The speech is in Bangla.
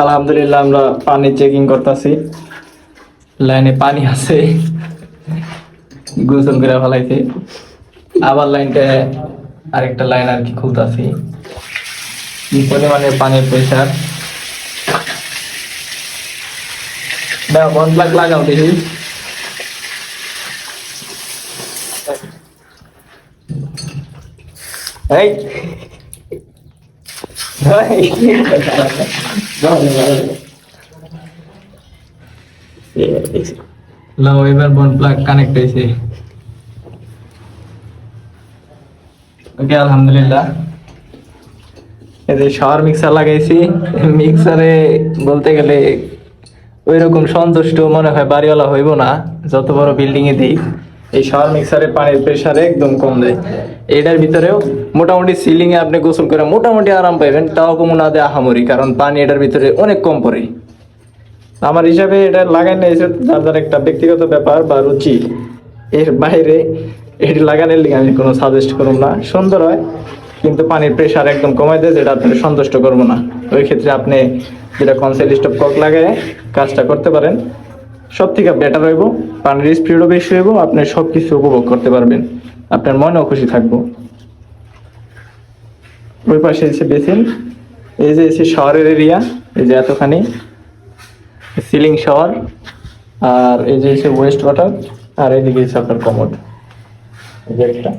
আলহামদুলিল্লাহ আমরা পানি চেকিং করতেছি, লাইনে পানি আছে, গোসল করে ফেলাইছে। আবার লাইনটা আরেকটা লাইন আর কি খুলতেছি। কি পরিমাণে পানির প্রেশার, বন প্লাগ লাগাও দেখি। এই লাও, এবার বন প্লাগ কানেক্ট হয়েছে। ওকে, আলহামদুলিল্লাহ। এই যে শাওয়ার মিক্সার লাগাইছি, মিক্সারে বলতে গেলে ওই রকম সন্তুষ্ট মনে হয় বাড়িওয়ালা হইব না, যত বড় বিল্ডিং এ দিই। এই শাওয়ার মিক্সারে পানির প্রেসারে একদম কম দেয়। এটার ভিতরেও মোটামুটি সিলিং এ আপনি গোসল করে মোটামুটি আরাম পাইবেন, তাও কম না দেয় আহামরি, কারণ পানি এটার ভিতরে অনেক কম পড়ে। আমার হিসাবে এটা লাগাই না, যার যার একটা ব্যক্তিগত ব্যাপার বা রুচি, এর বাইরে এটি লাগানোর লিগে আমি কোনো সাজেস্ট করব না। সুন্দর হয় কিন্তু পানির প্রেসার একদম কমাই দেয়, যেটা আপনাকে সন্তুষ্ট করবো না। ওই ক্ষেত্রে আপনি যেটা কনসেল স্টপ কক লাগায় কাজটা করতে পারেন, সব থেকে বেটার হইব। পানির স্পিডও বেশি হইব, আপনি সব কিছু উপভোগ করতে পারবেন, আপনার মনেও খুশি থাকবো। ওই পাশে এসে বেসিন, এই যে এসে শাওয়ারের এরিয়া, এই যে এতখানি সিলিং শাওয়ার, আর এই যে এসে ওয়েস্ট ওয়াটার, আর এইদিকে এসে আপনার কমোড, এই যে একটা